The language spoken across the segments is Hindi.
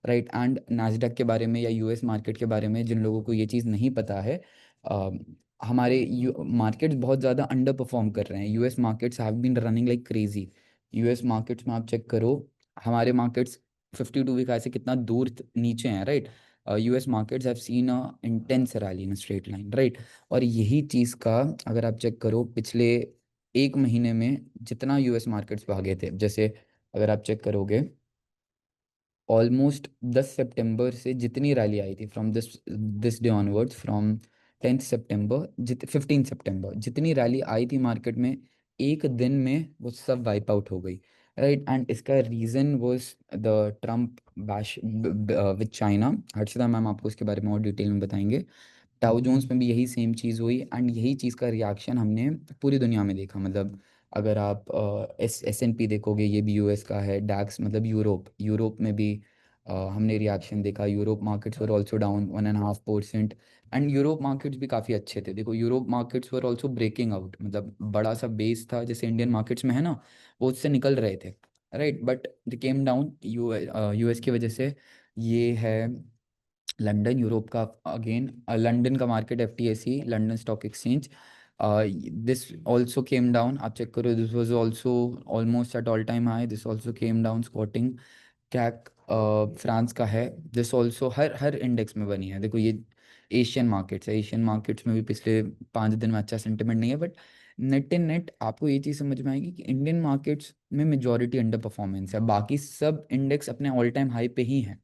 राइट। एंड नास्डैक के बारे में या यूएस मार्केट के बारे में जिन लोगों को ये चीज़ नहीं पता है, अ, हमारे मार्केट्स बहुत ज़्यादा अंडर परफॉर्म कर रहे हैं। US markets have been running like crazy. US markets में आप चेक करो, हमारे मार्केट्स 52 वीक हाई से कितना दूर नीचे हैं, right. US markets have seen a intense rally in straight line, right. और यही चीज़ का अगर आप चेक करो पिछले एक महीने में जितना यूएस मार्केट्स भागे थे, जैसे अगर आप चेक करोगे ऑलमोस्ट 10 सितंबर से जितनी रैली आई थी, from this this day onwards, from 10 सितंबर, 15 सितंबर जितनी रैली आई थी मार्केट में, एक दिन में वो सब वाइप आउट हो गई, राइट। एंड इसका reason was the Trump bash with China. Harshita ma'am आपको इसके बारे में और डिटेल में बताएंगे। डाउ जोन्स में भी यही सेम चीज़ हुई, एंड यही चीज़ का रिएक्शन हमने पूरी दुनिया में देखा। मतलब अगर आप एस एन पी देखोगे, ये भी यूएस का है। डैक्स मतलब यूरोप, यूरोप में भी हमने रिएक्शन देखा। Europe markets were also down 1.5%। And Europe markets भी काफ़ी अच्छे थे। देखो Europe markets were also breaking out, मतलब बड़ा सा बेस था जैसे इंडियन मार्केट्स में है ना, वो उससे निकल रहे थे, right. But they came down US की वजह से। ये है लंदन, यूरोप का अगेन, लंदन का market, FTSE London stock exchange, this also came down. आप चेक करो, this was also almost at all time high, this also came down squatting. CAC France का है, दिस ऑल्सो हर हर इंडेक्स में बनी है। देखो ये एशियन मार्केट्स है, एशियन मार्केट्स में भी पिछले 5 दिन में अच्छा सेंटिमेंट नहीं है। बट नेट इन नेट आपको ये चीज़ समझ में आएगी कि इंडियन मार्केट्स में मेजॉरिटी अंडर परफॉर्मेंस है, बाकी सब इंडेक्स अपने ऑल टाइम हाई पे ही हैं,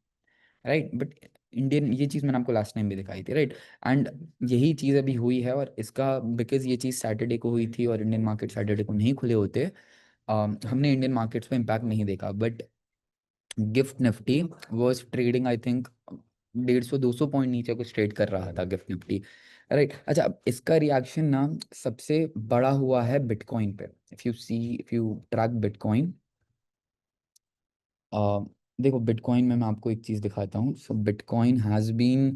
राइट। बट इंडियन, ये चीज़ मैंने आपको लास्ट टाइम भी दिखाई थी, राइट। एंड यही चीज़ अभी हुई है, और इसका बिकॉज ये चीज़ सैटरडे को हुई थी और इंडियन मार्केट सैटरडे को नहीं खुले होते, हमने इंडियन मार्केट्स पे इम्पैक्ट नहीं देखा। But gift Nifty was trading I think 150-200 point नीचे कुछ ट्रेड कर रहा था गिफ्ट निफ्टी, राइट। अच्छा, अब इसका रिएक्शन ना सबसे बड़ा हुआ है बिटकॉइन पे। If you track bitcoin, uh, देखो बिटकॉइन में मैं आपको एक चीज़ दिखाता हूँ। So bitcoin has been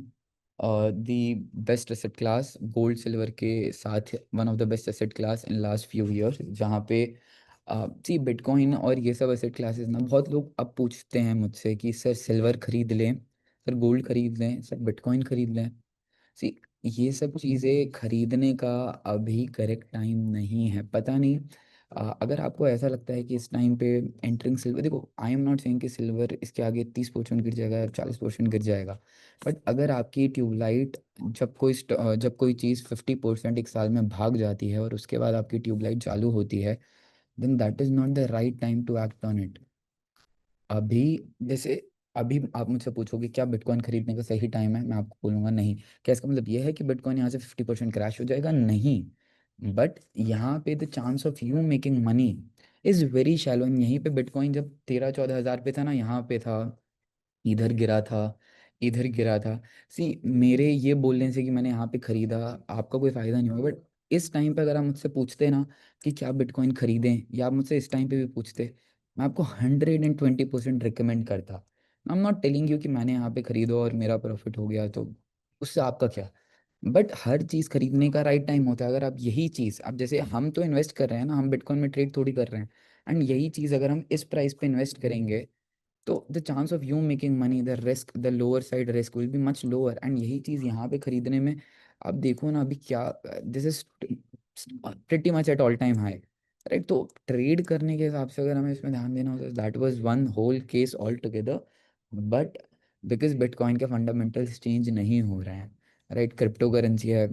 the best asset class gold silver के साथ, one of the best asset class in last few years, जहाँ पे सी बिटकॉइन और ये सब एसेट क्लासेस ना, बहुत लोग अब पूछते हैं मुझसे कि सर सिल्वर खरीद लें, सर गोल्ड खरीद लें, सर बिटकॉइन खरीद लें। सी, ये सब चीज़ें खरीदने का अभी करेक्ट टाइम नहीं है, पता नहीं। अगर आपको ऐसा लगता है कि इस टाइम पे एंटरिंग सिल्वर, देखो आई एम नॉट सेइंग कि सिल्वर इसके आगे 30% गिर जाएगा या 40% गिर जाएगा। बट अगर आपकी ट्यूबलाइट, जब कोई चीज़ 50% एक साल में भाग जाती है और उसके बाद आपकी ट्यूबलाइट चालू होती है, then that is not the right time to act on it. अभी, जैसे अभी आप मुझसे पूछोगे क्या बिटकॉइन खरीदने का सही टाइम है, मैं आपको बोलूँगा नहीं। क्या इसका मतलब ये है कि बिटकॉइन यहाँ से 50% क्रैश हो जाएगा? नहीं। बट यहाँ पे the chance of you making money is very shallow. यहीं पे बिटकॉइन जब 13-14 हज़ार पे था ना, यहाँ पे था, इधर गिरा था, इधर गिरा था। सी, मेरे ये बोलने से कि मैंने यहाँ पे खरीदा आपका कोई फ़ायदा नहीं होगा। बट इस टाइम पे अगर आप मुझसे पूछते ना कि क्या बिटकॉइन खरीदें, या आप मुझसे इस टाइम पे भी पूछते, मैं आपको 120% रिकमेंड करता। आई एम नॉट टेलिंग यू कि मैंने यहाँ पे खरीदो और मेरा प्रॉफिट हो गया तो उससे आपका क्या। बट हर चीज़ खरीदने का राइट टाइम होता है। अगर आप यही चीज़, अब जैसे हम तो इन्वेस्ट कर रहे हैं ना, हम बिटकॉइन में ट्रेड थोड़ी कर रहे हैं। एंड यही चीज़ अगर हम इस प्राइस पे इन्वेस्ट करेंगे, तो the chance of you making money, the risk, the lower side risk will be much lower. And यही चीज़ यहाँ पे खरीदने में, आप देखो ना अभी क्या, this is pretty much eight all time high, right. तो ट्रेड करने के हिसाब से अगर हमें इसमें ध्यान देना होता है, that was one whole case all together. But because bitcoin के फंडामेंटल्स चेंज नहीं हो रहे हैं, राइट। क्रिप्टो करेंसी है,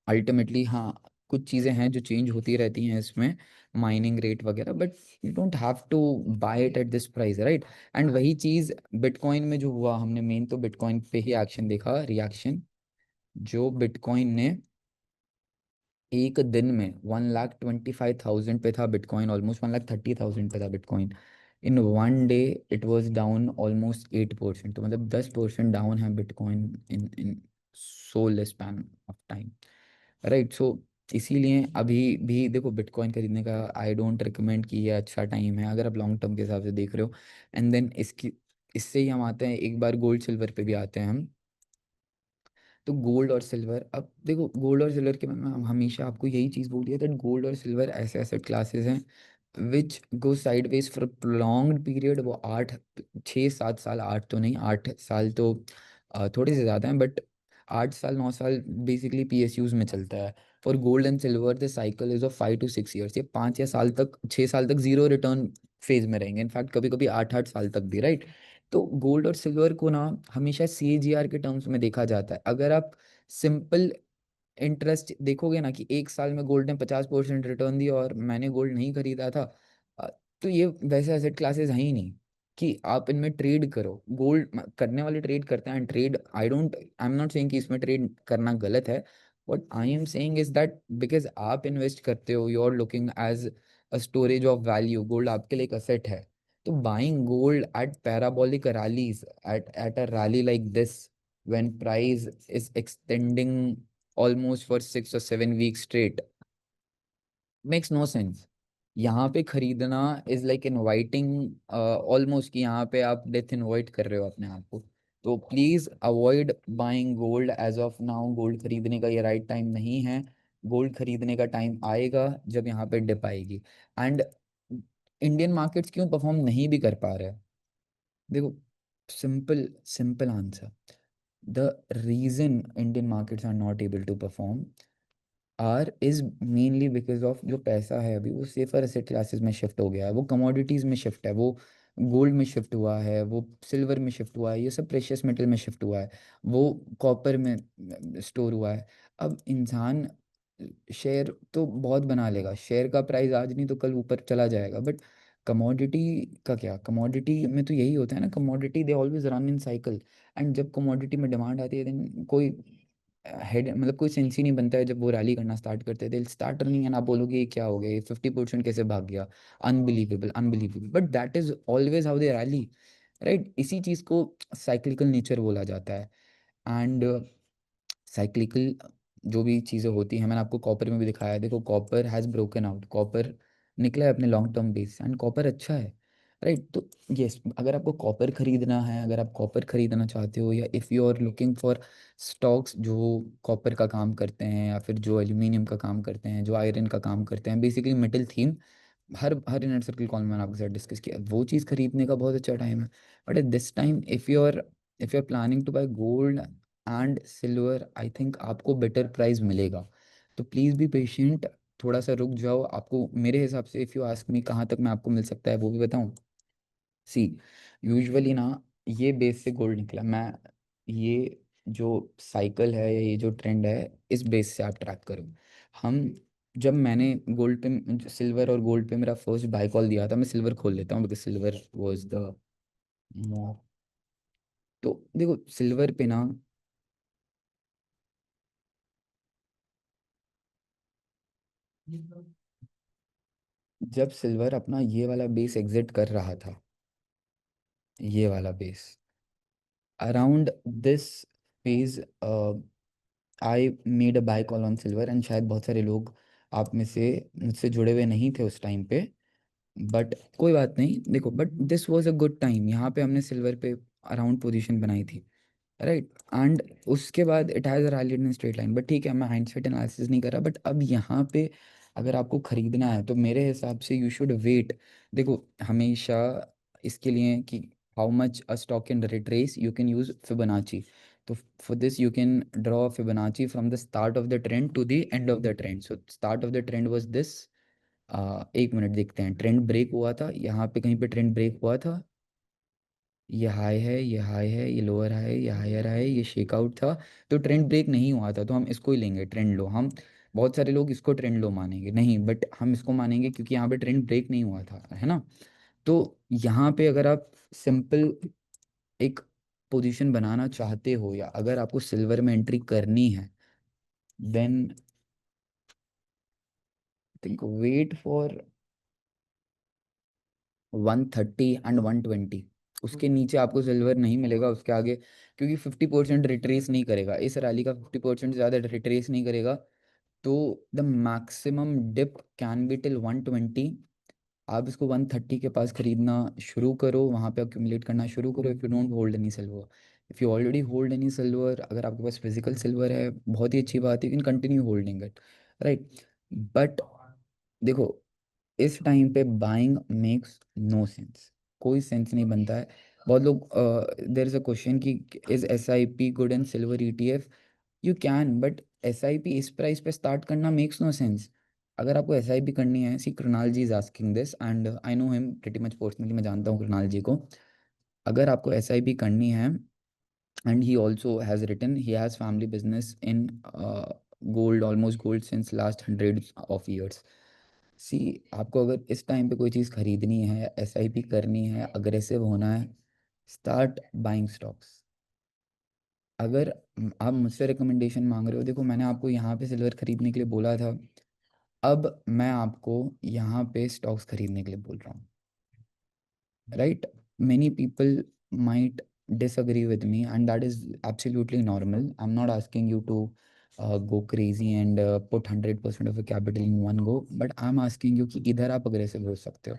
अल्टीमेटली हाँ, कुछ चीज़ें हैं जो चेंज होती रहती हैं इसमें, माइनिंग रेट वगैरह, but you don't have to buy it at this price, right. And वही चीज़ बिटकॉइन में जो हुआ, हमने मेन तो बिटकॉइन पे ही एक्शन देखा, रिएक्शन। जो बिटकॉइन ने एक दिन में 1,25,000 पे था बिटकॉइन, ऑलमोस्ट 1,30,000 पे था bitcoin. In one day it was down almost 8%, तो मतलब 10% डाउन है bitcoin in in so less span of time, right. So इसीलिए अभी भी देखो बिटकॉइन खरीदने का आई डोंट रिकमेंड कि ये अच्छा टाइम है अगर आप लॉन्ग टर्म के हिसाब से देख रहे हो। एंड देन इसकी, इससे ही हम आते हैं एक बार गोल्ड सिल्वर पे भी आते हैं हम। तो गोल्ड और सिल्वर, अब देखो गोल्ड और सिल्वर के मैं हमेशा आपको यही चीज़ बोल दिया था, गोल्ड और सिल्वर ऐसे एसेट क्लासेस हैं विच गो साइडवेज फॉर प्रोलॉन्ग्ड पीरियड, वो 8 6 7 साल, 8 तो नहीं, 8 साल तो थोड़े से ज़्यादा हैं, बट 8 साल 9 साल बेसिकली PSUs में चलता है। For gold and silver the cycle is of 5 to 6 years, ये 5 या 6 साल तक 0 रिटर्न फेज में रहेंगे, इनफैक्ट कभी कभी 8 8 साल तक भी, राइट। तो गोल्ड और सिल्वर को ना हमेशा CAGR के टर्म्स में देखा जाता है। अगर आप सिंपल इंटरेस्ट देखोगे ना कि 1 साल में गोल्ड ने 50% रिटर्न दिया और मैंने गोल्ड नहीं खरीदा था, अ, तो ये वैसे एसेट क्लासेस हैं ही नहीं कि आप इनमें ट्रेड करो। गोल्ड करने वाले ट्रेड करते हैं, trade I am not saying कि इसमें ट्रेड करना गलत है। What I am saying is that because आप इन्वेस्ट करते हो, you are looking as a storage of value, gold आपके लिए एक असेट है। तो buying gold at parabolic rallies, at a rally like this, when price is extending almost for 6 or 7 weeks straight, makes no sense। यहाँ पे खरीदना इज लाइक इनवाइटिंग ऑलमोस्ट कि यहाँ पे आप डेथ इनवाइट कर रहे हो अपने आप को। तो please avoid buying gold as of now, gold खरीदने का ये राइट टाइम नहीं है। गोल्ड खरीदने का टाइम आएगा जब यहाँ पे डिप आएगी। एंड इंडियन मार्केट्स क्यों परफॉर्म नहीं भी कर पा रहे हैं, देखो, simple simple answer, the reason Indian markets are not able to perform are is mainly because of जो पैसा है अभी वो सेफर एसेट क्लासेस में शिफ्ट हो गया है, वो कमोडिटीज में शिफ्ट है, वो गोल्ड में शिफ्ट हुआ है, वो सिल्वर में शिफ्ट हुआ है, ये सब प्रेशियस मेटल में शिफ्ट हुआ है, वो कॉपर में स्टोर हुआ है। अब इंसान शेयर तो बहुत बना लेगा, शेयर का प्राइस आज नहीं तो कल ऊपर चला जाएगा, बट कमोडिटी का क्या, कमोडिटी में तो यही होता है ना, commodity they always run in cycle. And जब कमोडिटी में डिमांड आती है देन कोई हेड मतलब कोई सेंस ही नहीं बनता है, जब वो रैली करना स्टार्ट करते हैं दे स्टार्ट रनिंग एंड आप बोलोगे ये क्या हो गया, ये 50% कैसे भाग गया, unbelievable unbelievable, but that is always how they rally, right. इसी चीज को साइक्लिकल नेचर बोला जाता है। एंड साइक्लिकल जो भी चीज़ें होती हैं, मैंने आपको कॉपर में भी दिखाया है, देखो copper has broken out, copper निकला है अपने long term base and copper अच्छा है, राइट। तो यस, अगर आपको कॉपर खरीदना है, अगर आप कॉपर खरीदना चाहते हो, या if you are looking for stocks जो कॉपर का काम करते हैं, या फिर जो एल्यूमिनियम का काम करते हैं, जो आयरन का काम करते हैं, basically metal theme, her inner circle call मैंने आपके साथ डिस्कस किया, वो चीज़ खरीदने का बहुत अच्छा टाइम है। But at this time if you are planning to buy gold and silver, I think आपको बेटर प्राइस मिलेगा। तो प्लीज़ बी पेशेंट, थोड़ा सा रुक जाओ। आपको मेरे हिसाब से इफ़ यू आस्क मी कहाँ तक मैं आपको मिल सकता है वो भी बताऊँ। सी यूजुअली ना, ये बेस से गोल्ड निकला, मैं ये जो साइकिल है या ये जो ट्रेंड है, इस बेस से आप ट्रैक करो। हम जब मैंने गोल्ड पे, सिल्वर और गोल्ड पे मेरा फर्स्ट बाय कॉल दिया था, मैं सिल्वर खोल लेता हूँ because silver was the more. तो देखो सिल्वर पे ना, जब सिल्वर अपना ये वाला बेस एग्जिट कर रहा था, ये वाला base around this phase, I made a buy call on silver, and शायद बहुत सारे लोग आप में से मुझसे जुड़े हुए नहीं थे उस टाइम पे, बट कोई बात नहीं, देखो, but this was a good time, यहाँ पे हमने सिल्वर पे अराउंड पोजीशन बनाई थी, राइट। एंड उसके बाद it has rallied in straight line, but ठीक है, मैं हाइंडसाइट एनालिसिस नहीं कर रहा, बट अब यहाँ पे अगर आपको खरीदना है तो मेरे हिसाब से यू शुड वेट। देखो हमेशा इसके लिए कि how much a stock can retrace, you can use Fibonacci. तो for this you can draw Fibonacci from the start of the trend to the end of the trend. So start of the trend was this, 1 minute देखते हैं, ट्रेंड ब्रेक हुआ था यहाँ पे, कहीं पे ट्रेंड ब्रेक हुआ था, ये हाई है, ये हाई है, ये लोअर हाई, ये हायर हाई, ये शेकआउट था। तो ट्रेंड ब्रेक नहीं हुआ था, तो हम इसको ही लेंगे ट्रेंड लो। हम बहुत सारे लोग इसको ट्रेंड लो मानेंगे नहीं, बट हम इसको मानेंगे क्योंकि यहाँ पे ट्रेंड ब्रेक नहीं हुआ था, है ना। तो यहाँ पे अगर आप सिंपल एक पोजीशन बनाना चाहते हो, या अगर आपको सिल्वर में एंट्री करनी है, then think wait for 130 and 120, उसके नीचे आपको सिल्वर नहीं मिलेगा उसके आगे, क्योंकि 50% रिट्रेस नहीं करेगा, इस रैली का 50% ज़्यादा रिट्रेस नहीं करेगा। तो the maximum dip can be till 120। आप इसको 130 के पास खरीदना शुरू करो, वहाँ पे अक्यूमुलेट करना शुरू करो, if you don't hold any silver. If you already hold any silver, अगर आपके पास फिजिकल सिल्वर है बहुत ही अच्छी बात है, you can continue holding it, right. But देखो इस टाइम पे बाइंग मेक्स नो सेंस, कोई सेंस नहीं बनता है। बहुत लोग, देर इज अ क्वेश्चन कि is S I P good and silver ETF? You can, but S I P इस प्राइस पे स्टार्ट करना मेक्स नो सेंस। अगर आपको एस आई पी करनी है, see Krunal ji is asking this and I know him pretty much personally, मैं जानता हूँ कृणाल जी को। अगर आपको एस आई पी करनी है, and he also has written he has family business in gold, almost gold since last hundreds of years. सी, आपको अगर इस टाइम पे कोई चीज़ खरीदनी है, SIP करनी है, अग्रेसिव होना है, स्टार्ट बाइंग स्टॉक्स। अगर आप मुझसे रिकमेंडेशन मांग रहे हो, देखो मैंने आपको यहाँ पे सिल्वर खरीदने के लिए बोला था, अब मैं आपको यहाँ पे स्टॉक्स खरीदने के लिए बोल रहा हूँ, right? Many people might disagree with me, and that is absolutely normal. I'm not asking you to go crazy and put 100% of your capital in one go, but I'm asking you कि इधर आप aggressive हो सकते हो,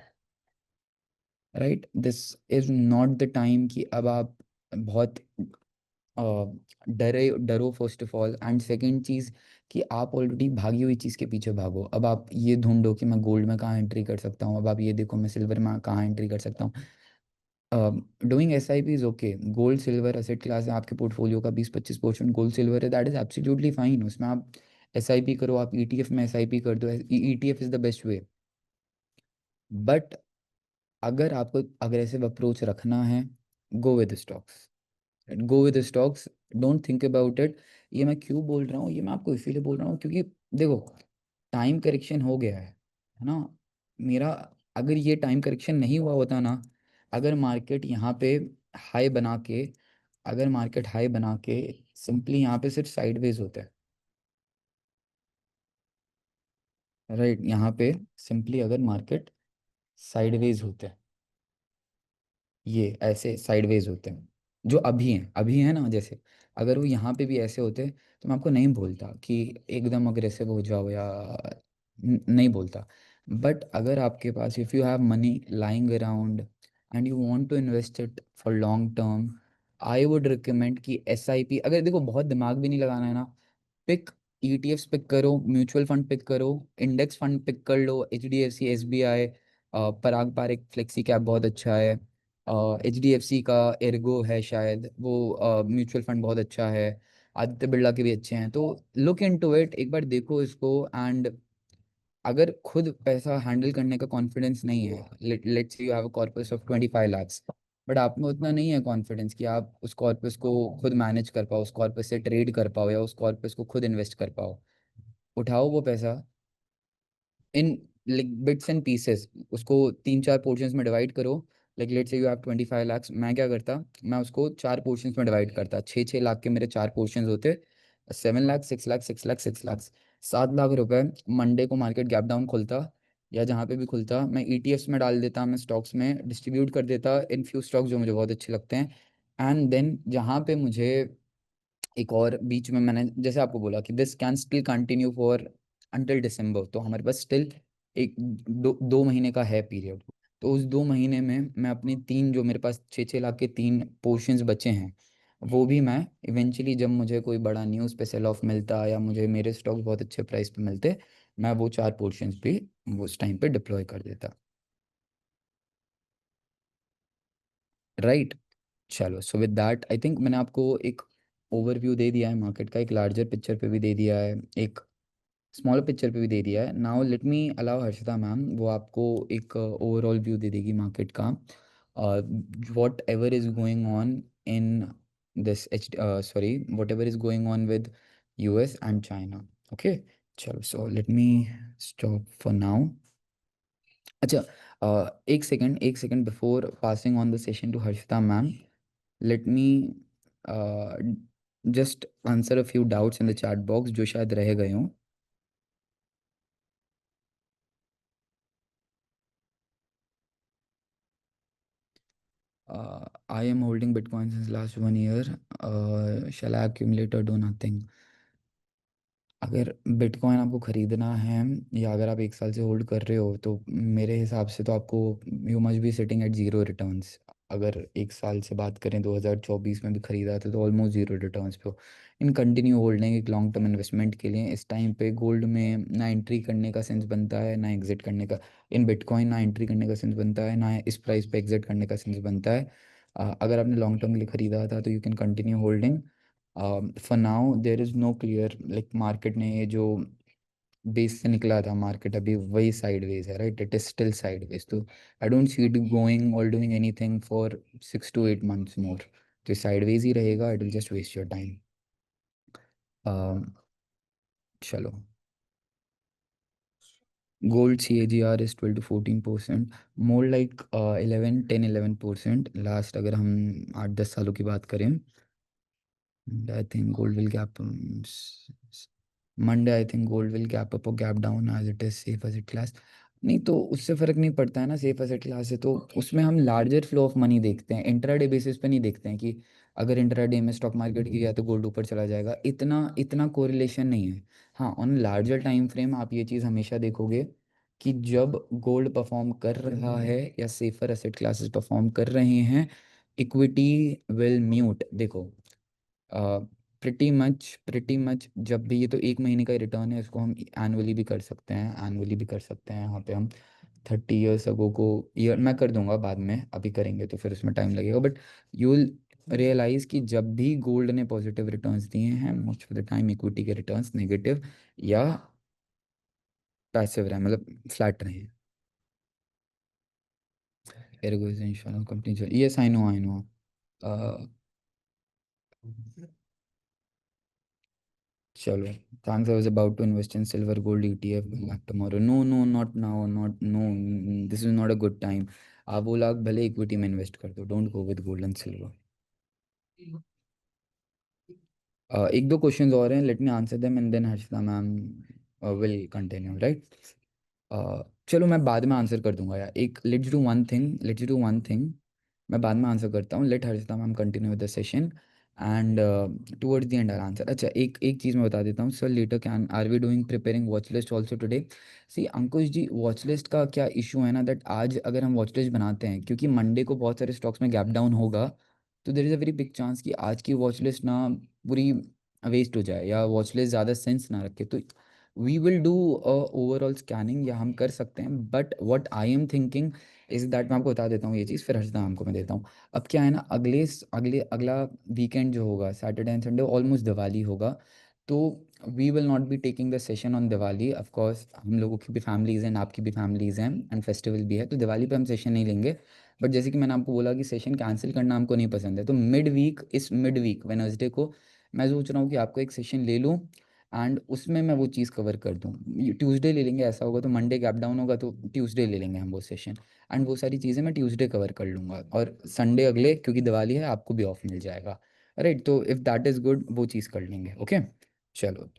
right? This is not the time कि अब आप बहुत डरे डरो first of all, and second चीज़ कि आप ऑलरेडी भागी हुई चीज़ के पीछे भागो। अब आप ये ढूंढो कि मैं गोल्ड में कहाँ एंट्री कर सकता हूँ, अब आप ये देखो मैं सिल्वर में कहाँ एंट्री कर सकता हूँ। Doing SIP is okay, gold silver asset class है, आपके पोर्टफोलियो का 20-25% गोल्ड सिल्वर है, दैट इज एब्सोल्युटली फाइन। उसमें आप SIP करो, आप ETF में SIP कर दो, ETF is the best way. But अगर आपको अग्रेसिव अप्रोच रखना है, go with stocks, go with stocks, don't think about it. ये मैं क्यों बोल रहा हूँ, ये मैं आपको इसीलिए बोल रहा हूँ क्योंकि देखो टाइम करेक्शन हो गया है ना मेरा। अगर ये टाइम करेक्शन नहीं हुआ होता ना, अगर मार्केट यहाँ पे हाई बना के, अगर मार्केट हाई बना के सिंपली यहाँ पे सिर्फ साइडवेज होता है, राइट? यहाँ पे सिंपली अगर मार्केट साइडवेज होता है, ये ऐसे साइडवेज होते हैं जो अभी हैं ना, जैसे अगर वो यहाँ पे भी ऐसे होते तो मैं आपको नहीं बोलता कि एकदम अग्रेसिव हो जाओ या नहीं बोलता। बट अगर आपके पास, if you have money lying around and you want to invest it for long term, I would recommend कि SIP, अगर देखो बहुत दिमाग भी नहीं लगाना है ना, पिक ETFs पिक करो, म्यूचुअल फंड पिक करो, इंडेक्स फंड पिक कर लो, HDFC, SBI, पराग पारिक फ्लेक्सी कैप बहुत अच्छा है, HDFC का एर्गो है शायद वो, म्यूचुअल फंड बहुत अच्छा है, आदित्य बिरला के भी अच्छे हैं, तो लुक इनटू इट, एक बार देखो इसको। एंड अगर खुद पैसा हैंडल करने का कॉन्फिडेंस नहीं है, let's you have a corpus of 25 lakhs, but आप में उतना नहीं है कॉन्फिडेंस कि आप उस कॉर्पस को खुद मैनेज कर पाओ, उस कॉर्पस से ट्रेड कर पाओ या उस कॉर्पस को खुद इन्वेस्ट कर पाओ, उठाओ वो पैसा इन बिट्स एंड पीसेस, उसको 3-4 पोर्शंस में डिवाइड करो। Like let's say you have 25 lakhs, मैं क्या करता, मैं उसको 4 पोर्शंस में डिवाइड करता, 6-6 लाख के मेरे 4 पोर्शंस होते, 7 लाख, 6 लाख, 6 लाख, 6 लाख, 7 लाख रुपए। मंडे को मार्केट गैप डाउन खुलता या जहाँ पे भी खुलता, मैं ETFs में डाल देता, मैं स्टॉक्स में डिस्ट्रीब्यूट कर देता इन फ्यू स्टॉक्स जो मुझे बहुत अच्छे लगते हैं। एंड देन जहाँ पे मुझे एक और बीच में मैंने जैसे आपको बोला कि this can still continue for until December, तो हमारे पास स्टिल एक 2 महीने का है पीरियड। तो उस 2 महीने में मैं अपनी तीन, जो मेरे पास 6-6 लाख के 3 पोर्शंस बचे हैं, वो भी मैं इवेंचुअली जब मुझे कोई बड़ा न्यूज़ पे सेल ऑफ मिलता या मुझे मेरे स्टॉक्स बहुत अच्छे प्राइस पे मिलते, मैं वो 4 पोर्शंस भी वो उस टाइम पे डिप्लॉय कर देता, राइट? चलो, so with that I think मैंने आपको एक ओवरव्यू दे दिया है मार्केट का, एक लार्जर पिक्चर पे भी दे दिया है, एक स्मॉल पिक्चर पे भी दे दिया है। Now let me allow Harshita ma'am, वो आपको एक ओवरऑल व्यू दे देगी मार्केट का, whatever is going on in this एच, sorry, whatever is going on with US and China. Okay, चलो, so let me stop for now. अच्छा, एक second before passing on the session to Harshita ma'am, let me just answer a few doubts in the chat box जो शायद रह गए हों। I am holding Bitcoin since last 1 year. Shall I accumulate or do nothing? अगर बिटकॉइन आपको ख़रीदना है, या अगर आप 1 साल से होल्ड कर रहे हो, तो मेरे हिसाब से तो आपको, you must be sitting at zero returns. अगर 1 साल से बात करें, 2024 में भी ख़रीदा था तो ऑलमोस्ट ज़ीरो रिटर्न्स पे हो। इन कंटिन्यू होल्डिंग एक लॉन्ग टर्म इन्वेस्टमेंट के लिए इस टाइम पे गोल्ड में ना एंट्री करने का सेंस बनता है ना एग्जिट करने का। इन बिटकॉइन ना एंट्री करने का सेंस बनता है ना इस प्राइस पे एग्जिट करने का सेंस बनता है। अगर आपने लॉन्ग टर्म के लिए ख़रीदा था तो you can continue holding. For now there is no clear, like market ने ये जो बेस से निकला था, मार्केट अभी वही साइडवेज है, right, it is still sideways. तो I don't see it going और doing anything for 6 to 8 months more. तो साइडवेज ही रहेगा, it will just waste your time. चलो, gold CAGR is 12 to 14%, more like 11 10 11% last, अगर हम 8 10 सालों की बात करें। I think gold will gap Monday, I think gold will gap up और gap down as it is safe asset class. नहीं तो उससे फ़र्क नहीं पड़ता है ना, सेफ एसेट क्लास है तो उसमें हम लार्जर फ्लो ऑफ मनी देखते हैं, इंट्राडे बेसिस पे नहीं देखते हैं कि अगर इंट्राडे में स्टॉक मार्केट गिरा तो गोल्ड ऊपर चला जाएगा। इतना इतना कोरिलेशन नहीं है। हाँ, ऑन लार्जर टाइम फ्रेम आप ये चीज़ हमेशा देखोगे कि जब गोल्ड परफॉर्म कर रहा है या सेफर एसेट क्लासेस परफॉर्म कर रहे हैं, इक्विटी विल म्यूट। देखो, प्रिटी मच जब भी, ये तो 1 महीने का रिटर्न है, इसको हम एनुअली भी कर सकते हैं, एनुअली भी कर सकते हैं। यहाँ पे हम 30 years अगो को, ईयर मैं कर दूंगा बाद में, अभी करेंगे तो फिर उसमें टाइम लगेगा, बट यू विल रियलाइज कि जब भी गोल्ड ने पॉजिटिव रिटर्न्स दिए हैं, most of the time equity के रिटर्न्स नेगेटिव या पैसिव रहे, मतलब फ्लैट रहे हैं। Ergo is insurance company, yes I know. चलो, thanks. I was about to invest in silver gold ETF back tomorrow. No, no, not now, not no. This is not a good time. आप वो लाख भले इक्विटी में इन्वेस्ट कर दो, don't go with gold and silver. एक दो क्वेश्चंस और हैं, let me answer them and then Harshita ma'am will continue, right. चलो मैं बाद में आंसर कर दूंगा यार, एक लेट्स डू वन थिंग। मैं बाद में आंसर करता हूँ, let Harshita ma'am continue with the session and towards the end I answer. अच्छा, एक एक चीज़ मैं बता देता हूँ sir, later can are we doing preparing watch list also today. See Ankush ji, watch list का क्या इशू है ना, दैट आज अगर हम वॉच लिस्ट बनाते हैं, क्योंकि मंडे को बहुत सारे स्टॉक्स में गैप डाउन होगा, तो there is a very big chance कि आज की वॉच लिस्ट ना पूरी वेस्ट हो जाए या वॉच लिस्ट ज़्यादा सेंस ना रखे। तो we will do overall scanning, या हम कर सकते हैं, but what I am thinking is that, मैं आपको बता देता हूँ ये चीज़, फिर हर्षदा मैम को मैं देता हूँ। अब क्या है ना, अगला वीकेंड जो होगा, Saturday and Sunday, almost Diwali होगा। तो we will not be taking the session on Diwali, of course हम लोगों की भी फैमिलीज़ हैं, आपकी भी फैमिलीज़ हैं, एंड फेस्टिवल भी है, तो दिवाली पे हम सेशन नहीं लेंगे। बट जैसे कि मैंने आपको बोला कि सेशन कैंसिल करना हमको नहीं पसंद है, तो मिड वीक वेनसडे को मैं सोच रहा हूँ कि आपको एक सेशन ले लूँ एंड उसमें मैं वो चीज़ कवर कर दूँ। ट्यूसडे ले लेंगे, ऐसा होगा तो मंडे गैप डाउन होगा तो ट्यूसडे ले लेंगे हम वो सेशन, एंड वो सारी चीज़ें मैं ट्यूसडे कवर कर लूँगा, और संडे अगले, क्योंकि दिवाली है, आपको भी ऑफ मिल जाएगा, राइट। तो इफ़ दैट इज़ गुड, वो चीज़ कर लेंगे, ओके। चलो।